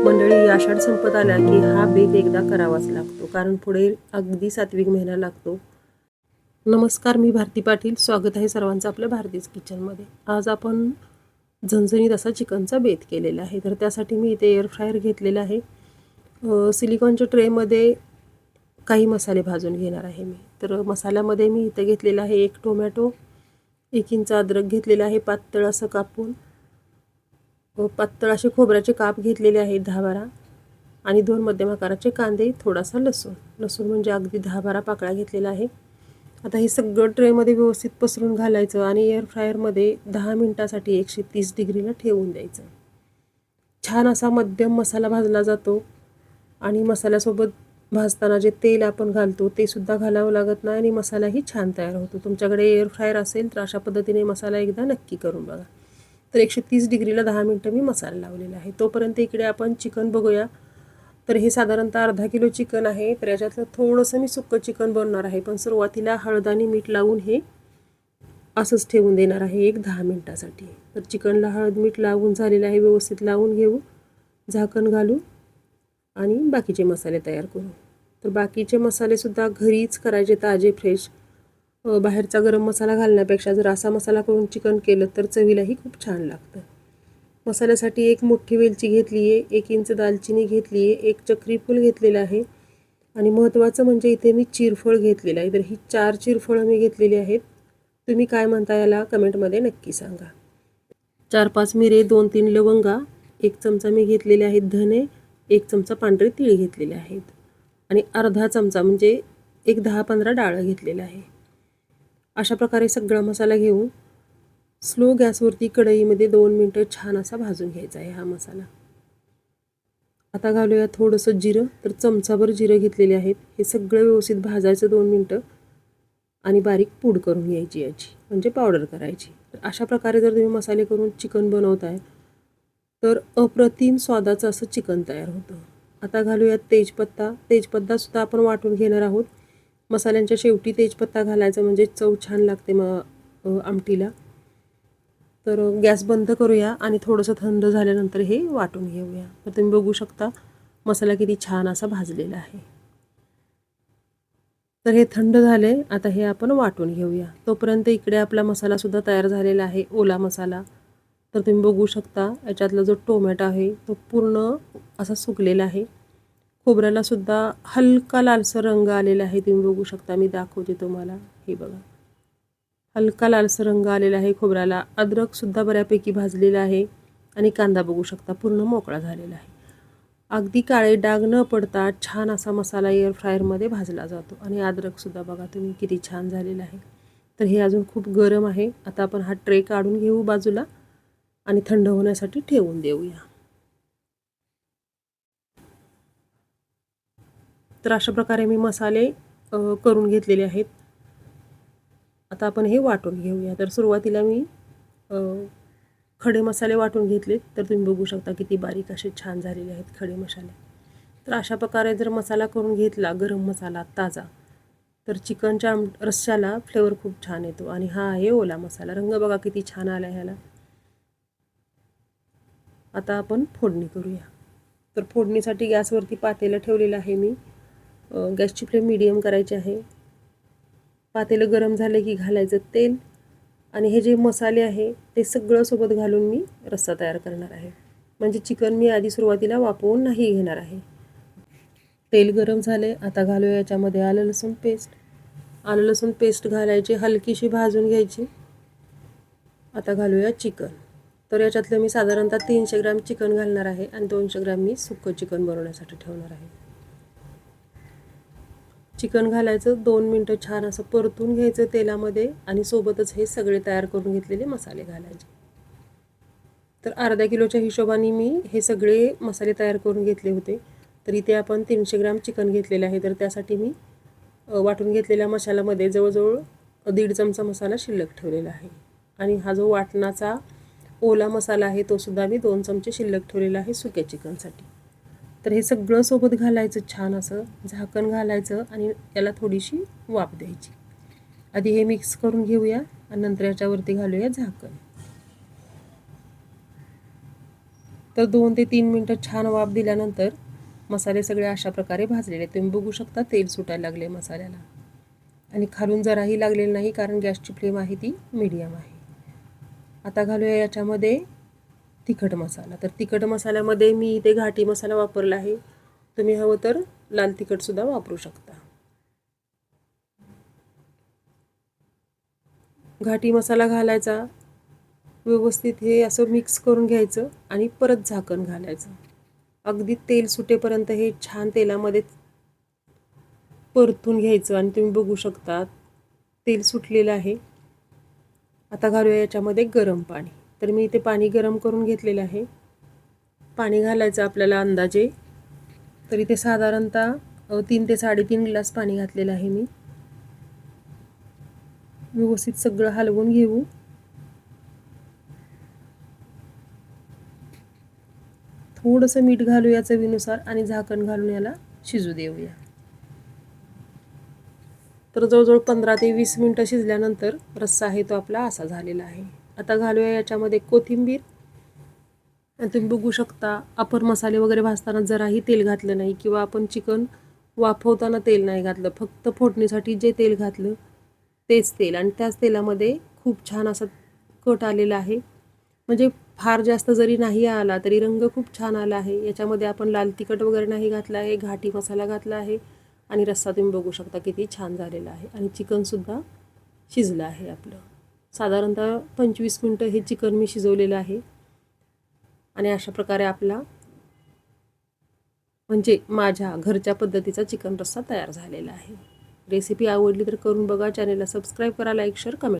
मंडळी, आषाढ संपत आला की हा बेत एकदा करावाच लागतो, कारण पुढे अगदी सात्विक महिना लागतो. नमस्कार, मी भारती पाटील. स्वागत आहे सर्वांचं आपल्या भारतीज किचनमध्ये. आज आपण झणझणीत असा चिकनचा बेत केलेला आहे. तर त्यासाठी मी इथे एअर फ्रायर घेतलेला आहे. सिलिकॉनच्या ट्रेमध्ये काही मसाले भाजून घेणार आहे मी. तर मसाल्यामध्ये मी इथे घेतलेला आहे 1 टोमॅटो, 1 इंच अद्रक घेतलेला आहे पातळ असं कापून, पातळ असे खोबऱ्याचे काप घेतलेले आहेत 10-12, आणि 2 मध्यम आकाराचे कांदे, थोडासा लसूण म्हणजे अगदी 10-12 पाकळ्या घेतलेला आहे. आता हे सगळं ट्रेमध्ये व्यवस्थित पसरून घालायचं आणि एअर फ्रायरमध्ये 10 मिनिटासाठी 130 डिग्रीला ठेवून द्यायचं. छान असा मध्यम मसाला भाजला जातो आणि मसाल्यासोबत भाजताना जे तेल आपण घालतो ते सुद्धा घालावं लागत नाही आणि मसालाही छान तयार होतो. तुमच्याकडे एअर फ्रायर असेल तर अशा पद्धतीने मसाला एकदा नक्की करून बघा. तर 130 डिग्रीला 10 मिनिटं मी मसाला लावलेला आहे. तोपर्यंत इकडे आपण चिकन बघूया. तर हे साधारणतः अर्धा किलो चिकन आहे. तर याच्यातलं थोडंसं मी सुक्कं चिकन बनवणार आहे, पण सुरुवातीला हळद आणि मीठ लावून हे असंच ठेवून देणार आहे 10 मिनिटासाठी. तर चिकनला हळद मीठ लावून झालेलं आहे. व्यवस्थित लावून घेऊ, झाकण घालू आणि बाकीचे मसाले तयार करू. तर बाकीचे मसालेसुद्धा घरीच करायचे, ताजे फ्रेश. बाहेरचा गरम मसाला घालण्यापेक्षा जर असा मसाला करून चिकन केलं तर चवीलाही खूप छान लागतं. मसाल्यासाठी 1 मोठी वेलची घेतली आहे, 1 इंच दालचिनी घेतली आहे, 1 चक्री फूल घेतलेलं आहे आणि महत्त्वाचं म्हणजे इथे मी चिरफळ घेतलेलं आहे. तर ही 4 चिरफळं मी घेतलेली आहेत. तुम्ही काय म्हणता याला कमेंटमध्ये नक्की सांगा. 4-5 मिरे, 2-3 लवंगा, 1 चमचा मी घेतलेले आहेत धने, 1 चमचा पांढरे तीळ घेतलेले आहेत आणि अर्धा चमचा म्हणजे एक 10-15 डाळं घेतलेलं आहे. अशा प्रकारे सगळा मसाला घेऊन स्लो गॅसवरती कढईमध्ये 2 मिनटं छान असा भाजून घ्यायचा आहे हा मसाला. आता घालूया थोडंसं जिरं. तर चमचाभर जिरं घेतलेले आहेत. हे सगळं व्यवस्थित भाजायचं 2 मिनटं आणि बारीक पूड करून घ्यायची याची, म्हणजे पावडर करायची. तर अशा प्रकारे जर तुम्ही मसाले करून चिकन बनवताय तर अप्रतिम स्वादाचं असं चिकन तयार होतं. आता घालूयात तेजपत्ता. तेजपत्तासुद्धा आपण वाटून घेणार आहोत. मसाल्यांच्या शेवटी तेजपत्ता घालायचा म्हणजे चव छान लागते आमटीला. तर गॅस बंद करूया आणि थोडंसं थंड झाल्यानंतर हे वाटून घेऊया. तर तुम्ही बघू शकता मसाला किती छान असा भाजलेला आहे. तर हे थंड झाले. आता हे आपण वाटून घेऊया. तोपर्यंत इकडे आपला मसालासुद्धा तयार झालेला आहे, ओला मसाला. तर तुम्ही बघू शकता याच्यातला जो टोमॅटो आहे तो पूर्ण असा सुकलेला आहे. खोबऱ्यालासुद्धा हलका लालसर रंग आलेला आहे. तुम्ही बघू शकता, मी दाखवते तुम्हाला. हे बघा, हलका लालसर रंग आलेला आहे खोबऱ्याला. अद्रकसुद्धा बऱ्यापैकी भाजलेला आहे आणि कांदा बघू शकता पूर्ण मोकळा झालेला आहे. अगदी काळे डाग न पडता छान असा मसाला एअर फ्रायरमध्ये भाजला जातो आणि अद्रकसुद्धा बघा तुम्ही किती छान झालेला आहे. तर हे अजून खूप गरम आहे. आता आपण हा ट्रे काढून घेऊ बाजूला आणि थंड होण्यासाठी ठेवून देऊया. तर अशा प्रकारे मी मसाले करून घेतलेले आहेत. आता आपण हे वाटून घेऊया. तर सुरुवातीला मी खडे मसाले वाटून घेतले. तर तुम्ही बघू शकता किती बारीक असे छान झालेले आहेत खडे मसाले. तर अशा प्रकारे जर मसाला करून घेतला, गरम मसाला ताजा, तर चिकनच्या रस्स्याला फ्लेवर खूप छान येतो. आणि हा आहे ओला मसाला. रंग बघा किती छान आला ह्याला. आता आपण फोडणी करूया. तर फोडणीसाठी गॅसवरती पातेलं ठेवलेलं आहे मी. गॅसची फ्लेम मीडियम करायची आहे. पातेलं गरम झालं की घालायचं तेल आणि हे जे मसाले आहे ते सगळं सोबत घालून मी रस्सा तयार करणार आहे. म्हणजे चिकन मी आधी सुरुवातीला वाफवून नाही घेणार आहे. तेल गरम झाले. आता घालूया याच्यामध्ये आलं लसूण पेस्ट. आलं लसूण पेस्ट घालायची, हलकीशी भाजून घ्यायची. आता घालूया चिकन. तर याच्यातलं मी साधारणतः 300 ग्रॅम चिकन घालणार आहे आणि 200 ग्रॅम मी सुक्कं चिकन बनवण्यासाठी ठेवणार आहे. चिकन घालायचं, 2 मिनटं छान असं परतून घ्यायचं तेलामध्ये आणि सोबतच हे सगळे तयार करून घेतलेले मसाले घालायचे. तर अर्ध्या किलोच्या हिशोबाने मी हे सगळे मसाले तयार करून घेतले होते. तर इथे आपण 300 ग्रॅम चिकन घेतलेलं आहे. तर त्यासाठी मी वाटून घेतलेल्या मसाल्यामध्ये जवळजवळ 1.5 चमचा मसाला शिल्लक ठेवलेला आहे आणि हा जो वाटणाचा ओला मसाला आहे तो सुद्धा मी 2 चमचे शिल्लक ठेवलेला आहे सुक्या चिकनसाठी. तर हे सगळं सोबत घालायचं, छान असं झाकण घालायचं आणि याला थोडीशी वाफ द्यायची. आधी हे मिक्स करून घेऊया आणि नंतर याच्यावरती घालूया झाकण. तर 2 ते 3 मिनटं छान वाफ दिल्यानंतर मसाले सगळे अशा प्रकारे भाजलेले. तुम्ही बघू शकता तेल सुटायला लागले मसाल्याला आणि खालून जराही लागलेलं नाही, कारण गॅसची फ्लेम आहे ती मीडियम आहे. आता घालूया याच्यामध्ये तिखट मसाला. तर तिखट मसाल्यामध्ये मी इथे घाटी मसाला वापरला आहे. तुम्ही हवं तर लाल तिखटसुद्धा वापरू शकता. घाटी मसाला घालायचा, व्यवस्थित हे असं मिक्स करून घ्यायचं आणि परत झाकण घालायचं. अगदी तेल सुटेपर्यंत हे छान तेलामध्ये परतून घ्यायचं आणि तुम्ही बघू शकता तेल सुटलेलं आहे. आता घालूया याच्यामध्ये गरम पाणी. तर मी इथे पाणी गरम करून घेतलेलं आहे. पाणी घालायचं आपल्याला अंदाजे. तर इथे साधारणतः 3 ते 3.5 ग्लास पाणी घातलेलं आहे मी. व्यवस्थित सगळं हलवून घेऊ. थोडंसं मीठ घालूया चवीनुसार आणि झाकण घालून याला शिजू देऊया. तर जवळजवळ 15 ते 20 मिनटं शिजल्यानंतर रस्सा आहे तो आपला असा झालेला आहे. आता घालूया याच्यामध्ये कोथिंबीर. आणि तुम्ही बघू शकता आपण मसाले वगैरे भाजताना जराही तेल घातलं नाही किंवा आपण चिकन वाफवताना तेल नाही घातलं. फक्त फोडणीसाठी जे तेल घातलं तेच तेल आणि त्याच तेलामध्ये खूप छान असा कट आलेला आहे. म्हणजे फार जास्त जरी नाही आला तरी रंग खूप छान आला आहे. याच्यामध्ये आपण लाल तिखट वगैरे नाही घातलं आहे, घाटी मसाला घातला आहे आणि रस्सा तुम्ही बघू शकता किती छान झालेला आहे. आणि चिकनसुद्धा शिजलं आहे आपलं. साधारणतः 25 मिनटं हे चिकन मी शिजवलेलं आहे. आणि अशा प्रकारे आपला म्हणजे माझ्या घरच्या पद्धतीचा चिकन रस्सा तयार झालेला आहे. रेसिपी आवडली तर करून बघा. चॅनेलला सबस्क्राईब करा, लाईक, शेअर, कमेंट.